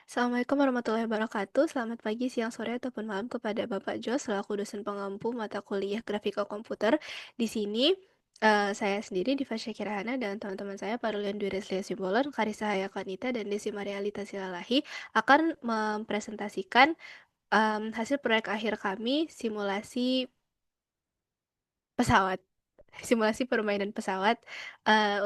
Assalamualaikum warahmatullahi wabarakatuh. Selamat pagi, siang, sore, ataupun malam kepada Bapak Jos selaku dosen pengampu mata kuliah Grafika Komputer. Di sini saya sendiri Diva Syakirahana dan teman-teman saya Parulian Dwi Reslia Simbolon, Karissa Hayakanita, dan Desi Marialita Silalahi akan mempresentasikan hasil proyek akhir kami simulasi pesawat. Simulasi permainan pesawat.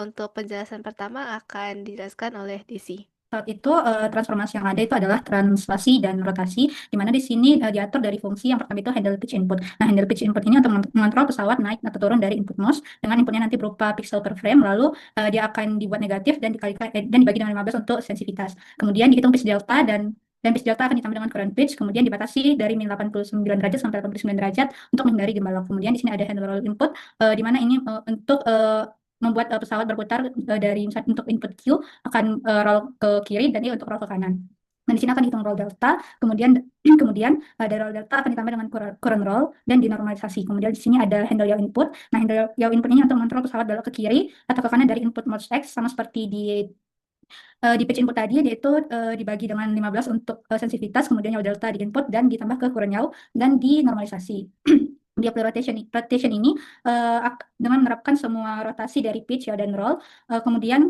Untuk penjelasan pertama akan dijelaskan oleh Desi. Saat itu transformasi yang ada itu adalah translasi dan rotasi, di mana di sini diatur dari fungsi yang pertama itu handle pitch input. Nah, handle pitch input ini untuk mengontrol pesawat naik atau turun dari input mouse dengan inputnya nanti berupa pixel per frame, lalu dia akan dibuat negatif dan dikalikan dan dibagi dengan 15 untuk sensitivitas. Kemudian dihitung pitch delta dan pitch delta akan ditambah dengan current pitch, kemudian dibatasi dari min 89 derajat sampai 89 derajat untuk menghindari gembalok. Kemudian di sini ada handle roll input, di mana ini untuk membuat pesawat berputar dari misalnya untuk input Q akan roll ke kiri dan ini untuk roll ke kanan. Dan di sini akan dihitung roll delta, kemudian kemudian dari roll delta akan ditambah dengan current roll dan dinormalisasi. Kemudian di sini ada handle yaw input. Nah, handle yaw input ini untuk mengontrol pesawat belok ke kiri atau ke kanan dari input mode X, sama seperti di pitch input tadi, yaitu dibagi dengan 15 untuk sensitivitas, kemudian yaw delta di input dan ditambah ke current yaw dan dinormalisasi. Di apply rotation ini dengan menerapkan semua rotasi dari pitch, yaw dan roll, kemudian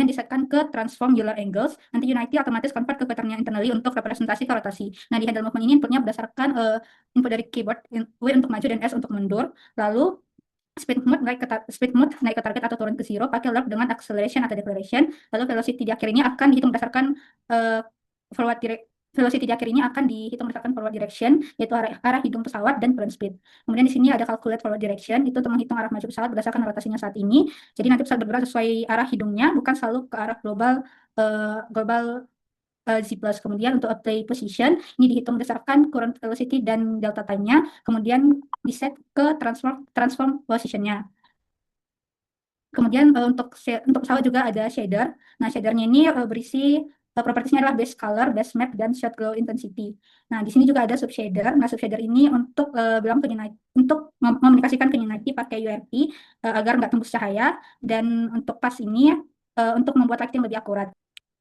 disetkan ke transform Euler angles, nanti Unity otomatis convert ke patternnya internally untuk representasi ke rotasi. Nah, di handle movement ini inputnya berdasarkan input dari keyboard, W untuk maju dan S untuk mundur, lalu speed mode naik ke target atau turun ke zero pakai loop dengan acceleration atau deceleration, lalu velocity di akhir ini akan dihitung berdasarkan uh, forward direct velocity di akhir ini akan dihitung berdasarkan forward direction, yaitu arah hidung pesawat dan current speed. Kemudian di sini ada calculate forward direction, itu untuk menghitung arah maju pesawat berdasarkan rotasinya saat ini. Jadi nanti pesawat bergerak sesuai arah hidungnya, bukan selalu ke arah global Z plus. Kemudian untuk apply position ini dihitung berdasarkan current velocity dan delta time-nya, kemudian diset ke transform position-nya. Kemudian untuk pesawat juga ada shader. Nah, shadernya ini berisi propertiesnya adalah base color, base map, dan shot glow intensity. Nah, di sini juga ada subshader. Nah, subshader ini untuk bilang ke Unity, untuk mekomunikasikan ke Unity pakai URT agar nggak tembus cahaya. Dan untuk pas ini untuk membuat lighting lebih akurat.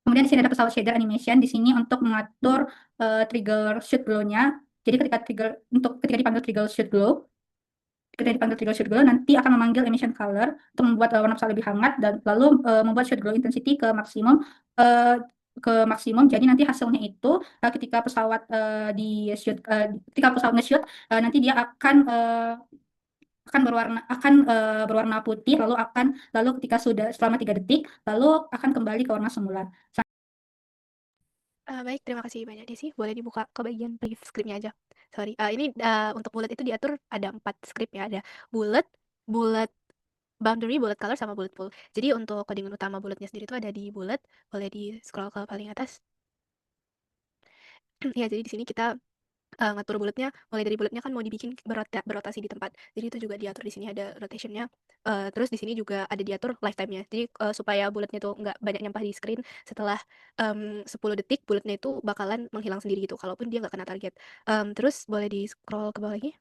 Kemudian di sini ada pesawat shader animation. Di sini untuk mengatur trigger shoot glow-nya. Jadi ketika dipanggil trigger shoot glow, nanti akan memanggil emission color untuk membuat warna pesawat lebih hangat dan lalu membuat shoot glow intensity uh, ke maksimum. Jadi nanti hasilnya itu ketika pesawat nge-shoot nanti dia akan berwarna putih, lalu ketika sudah selama 3 detik lalu akan kembali ke warna semula. Baik, terima kasih banyak Desi. Boleh dibuka ke bagian brief script-nya aja. Sorry, ini untuk bullet itu diatur ada 4 script ya, ada bullet, bullet boundary, bullet color, sama bullet pool. Jadi untuk codingan utama bulletnya sendiri itu ada di bullet, boleh di-scroll ke paling atas. Ya, jadi di sini kita ngatur bulletnya, mulai dari bulletnya kan mau dibikin berotasi di tempat. Jadi itu juga diatur di sini ada rotationnya. Terus di sini juga ada diatur lifetime-nya. Jadi supaya bulletnya tuh nggak banyak nyampah di screen, setelah 10 detik bulletnya itu bakalan menghilang sendiri gitu, kalaupun dia nggak kena target. Terus boleh di scroll ke bawah lagi.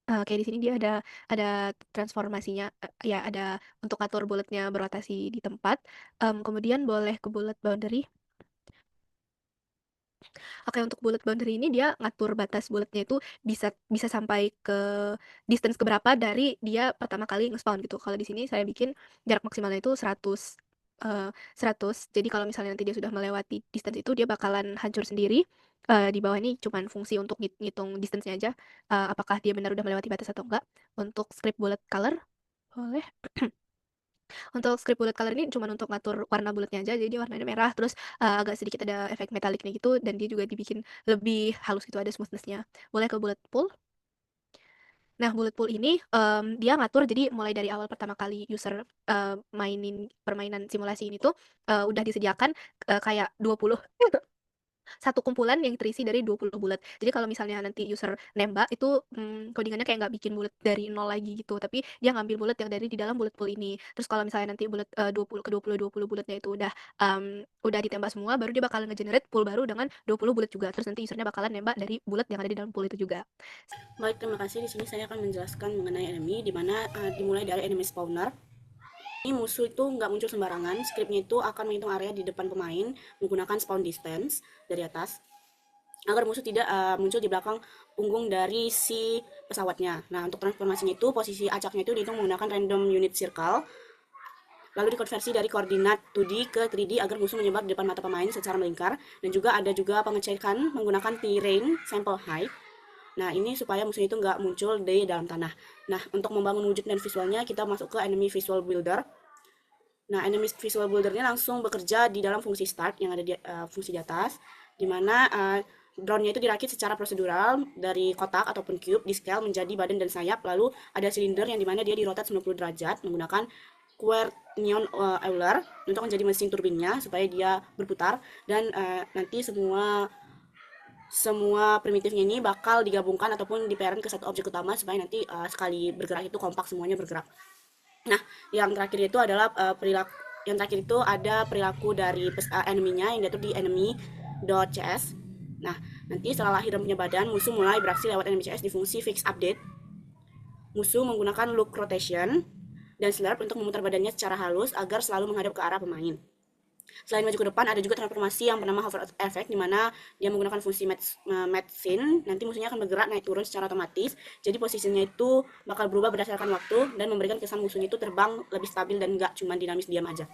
Kayak di sini dia ada transformasinya, ya ada untuk ngatur bulletnya berotasi di tempat. Kemudian boleh ke bullet boundary. Oke, untuk bullet boundary ini dia ngatur batas bulletnya itu bisa bisa sampai ke distance keberapa dari dia pertama kali nge-spawn gitu. Kalau di sini saya bikin jarak maksimalnya itu 100, 100. Jadi kalau misalnya nanti dia sudah melewati distance itu, dia bakalan hancur sendiri. Di bawah ini cuman fungsi untuk ngitung distance-nya aja, apakah dia benar udah melewati batas atau enggak. Untuk script bullet color, boleh. Untuk script bullet color ini cuma untuk ngatur warna bulletnya aja, jadi dia warnanya merah, terus agak sedikit ada efek metaliknya gitu, dan dia juga dibikin lebih halus gitu, ada smoothness-nya. Boleh ke bullet pool. Nah, bullet pool ini dia ngatur, jadi mulai dari awal pertama kali user mainin permainan simulasi ini tuh udah disediakan kayak 20 satu kumpulan yang terisi dari 20 bulet. Jadi kalau misalnya nanti user nembak itu codingannya kayak nggak bikin bulet dari nol lagi gitu, tapi dia ngambil bulet yang dari di dalam bullet pool ini. Terus kalau misalnya nanti bulet 20 ke 20 buletnya itu udah ditembak semua, baru dia bakalan nge-generate pool baru dengan 20 bulet juga. Terus nanti usernya bakalan nembak dari bulet yang ada di dalam pool itu juga. Baik, terima kasih. Di sini saya akan menjelaskan mengenai enemy, di mana dimulai dari enemy spawner. Ini musuh itu nggak muncul sembarangan, scriptnya itu akan menghitung area di depan pemain menggunakan spawn distance dari atas agar musuh tidak muncul di belakang punggung dari si pesawatnya. Nah, untuk transformasinya itu posisi acaknya itu dihitung menggunakan random unit circle, lalu dikonversi dari koordinat 2D ke 3D agar musuh menyebar di depan mata pemain secara melingkar, dan juga ada juga pengecekan menggunakan terrain sample height. Nah, ini supaya musuh itu nggak muncul di dalam tanah. Nah, untuk membangun wujud dan visualnya, kita masuk ke enemy visual builder. Nah, enemy visual builder ini langsung bekerja di dalam fungsi start yang ada di fungsi di atas, di mana drone-nya itu dirakit secara prosedural dari kotak ataupun cube di scale menjadi badan dan sayap, lalu ada silinder yang dimana dia dirotat 90 derajat menggunakan Quernion Euler untuk menjadi mesin turbinnya supaya dia berputar, dan nanti semua primitifnya ini bakal digabungkan ataupun di-parent ke satu objek utama supaya nanti sekali bergerak itu kompak semuanya bergerak. Nah, yang terakhir itu adalah perilaku, yang terakhir itu ada perilaku dari enemy-nya yang diatur di enemy.cs. Nah, nanti setelah lahir dan punya badan, musuh mulai beraksi lewat enemy.cs di fungsi fix update. Musuh menggunakan look rotation dan slurp untuk memutar badannya secara halus agar selalu menghadap ke arah pemain. Selain maju ke depan, ada juga transformasi yang bernama hover effect, di mana dia menggunakan fungsi match scene. Nanti musuhnya akan bergerak naik turun secara otomatis. Jadi posisinya itu bakal berubah berdasarkan waktu dan memberikan kesan musuhnya itu terbang lebih stabil dan nggak cuma dinamis diam aja.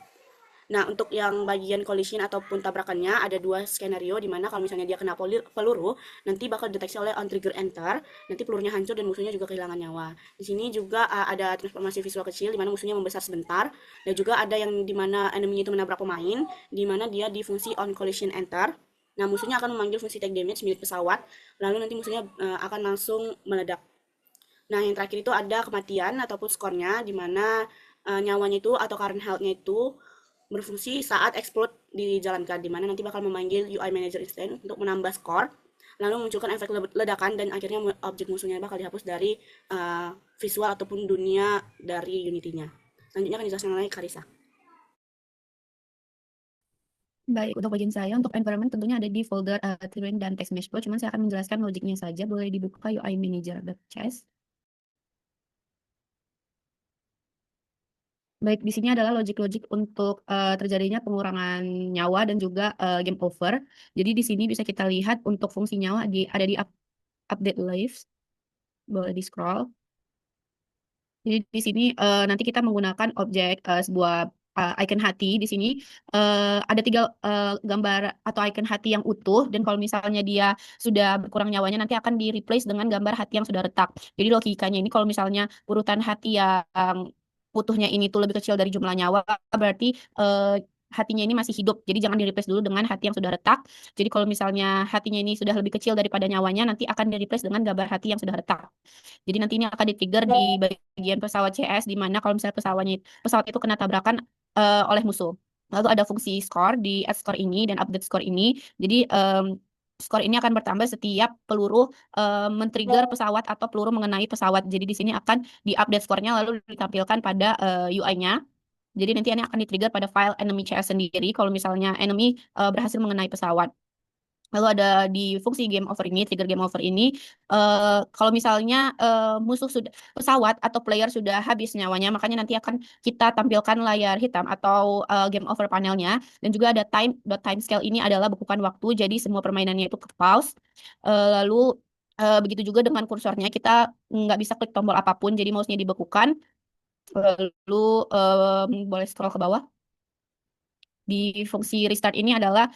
Nah, untuk yang bagian collision ataupun tabrakannya ada dua skenario, di mana kalau misalnya dia kena peluru, nanti bakal deteksi oleh on trigger enter, nanti pelurunya hancur dan musuhnya juga kehilangan nyawa. Di sini juga ada transformasi visual kecil, di mana musuhnya membesar sebentar, dan juga ada yang di mana enemy itu menabrak pemain, di mana dia di fungsi on collision enter. Nah, musuhnya akan memanggil fungsi take damage milik pesawat, lalu nanti musuhnya akan langsung meledak. Nah, yang terakhir itu ada kematian ataupun skornya, di mana nyawanya itu atau current health-nya itu berfungsi saat explode dijalankan, di mana nanti bakal memanggil UI Manager Instant untuk menambah skor, lalu memunculkan efek ledakan, dan akhirnya objek musuhnya bakal dihapus dari visual ataupun dunia dari Unity-nya. Selanjutnya akan dijelaskan oleh Karisa. Baik, untuk bagian saya, untuk environment tentunya ada di folder terrain dan text mesh flow. Cuman saya akan menjelaskan logiknya saja. Boleh dibuka UI Manager.cs. Baik, di sini adalah logik-logik untuk terjadinya pengurangan nyawa dan juga game over. Jadi di sini bisa kita lihat untuk fungsi nyawa ada di update lives. Boleh di scroll. Jadi di sini nanti kita menggunakan objek sebuah icon hati. Di sini ada tiga gambar atau icon hati yang utuh, dan kalau misalnya dia sudah berkurang nyawanya nanti akan di replace dengan gambar hati yang sudah retak. Jadi logikanya ini kalau misalnya urutan hati yang utuhnya ini tuh lebih kecil dari jumlah nyawa, berarti hatinya ini masih hidup. Jadi jangan di replace dulu dengan hati yang sudah retak. Jadi kalau misalnya hatinya ini sudah lebih kecil daripada nyawanya, nanti akan di replace dengan gambar hati yang sudah retak. Jadi nanti ini akan di-trigger di bagian pesawat CS, di mana kalau misalnya pesawat itu kena tabrakan oleh musuh. Lalu ada fungsi score di add score ini dan update score ini. Jadi skor ini akan bertambah setiap peluru men-trigger pesawat atau peluru mengenai pesawat. Jadi di sini akan di-update skornya lalu ditampilkan pada UI-nya. Jadi nanti ini akan di-trigger pada file enemy CS sendiri kalau misalnya enemy berhasil mengenai pesawat. Lalu ada di fungsi game over ini, trigger game over ini, kalau misalnya musuh sudah pesawat atau player sudah habis nyawanya, makanya nanti akan kita tampilkan layar hitam atau game over panelnya, dan juga ada time scale ini adalah bekukan waktu, jadi semua permainannya itu ke pause. Lalu begitu juga dengan kursornya, kita nggak bisa klik tombol apapun, jadi mouse-nya dibekukan. Lalu boleh scroll ke bawah. Di fungsi restart ini adalah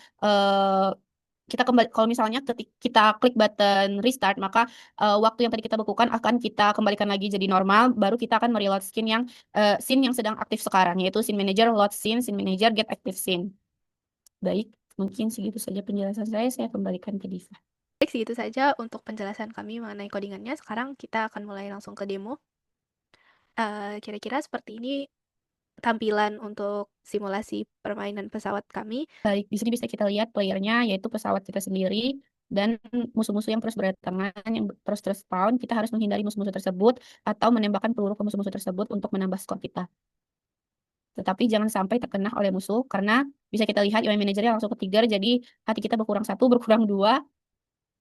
kita kembali, kalau misalnya kita klik button restart, maka waktu yang tadi kita bekukan akan kita kembalikan lagi jadi normal, baru kita akan mereload scene yang sedang aktif sekarang, yaitu scene manager, load scene manager, get active scene. Baik, mungkin segitu saja penjelasan saya kembalikan ke Diva. Baik, segitu saja untuk penjelasan kami mengenai codingannya. Sekarang kita akan mulai langsung ke demo. Kira-kira seperti ini tampilan untuk simulasi permainan pesawat kami. Baik, di sini bisa kita lihat playernya, yaitu pesawat kita sendiri, dan musuh-musuh yang terus berdatangan, yang terus spawn. Kita harus menghindari musuh-musuh tersebut atau menembakkan peluru ke musuh-musuh tersebut untuk menambah skor kita. Tetapi jangan sampai terkena oleh musuh, karena bisa kita lihat UI manajernya langsung ke trigger, jadi hati kita berkurang satu, berkurang dua,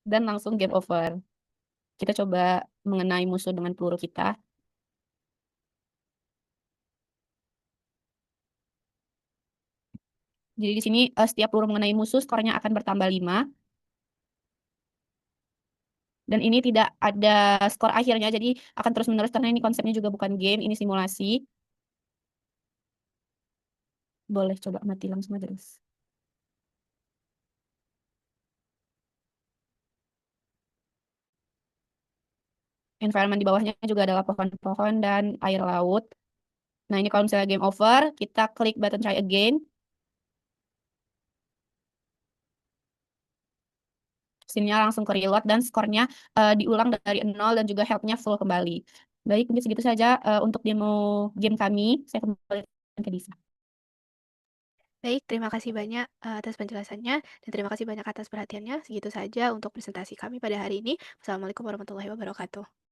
dan langsung game over. Kita coba mengenai musuh dengan peluru kita. Jadi di sini setiap peluru mengenai musuh skornya akan bertambah 5. Dan ini tidak ada skor akhirnya, jadi akan terus-menerus karena ini konsepnya juga bukan game, ini simulasi. Boleh coba mati langsung aja terus. Environment di bawahnya juga adalah pohon-pohon dan air laut. Nah, ini kalau misalnya game over, kita klik button try again. Scene-nya langsung ke reload dan skornya diulang dari 0 dan juga health-nya full kembali. Baik, mungkin segitu saja untuk demo game kami. Saya kembali ke Disa. Baik, terima kasih banyak atas penjelasannya dan terima kasih banyak atas perhatiannya. Segitu saja untuk presentasi kami pada hari ini. Wassalamualaikum warahmatullahi wabarakatuh.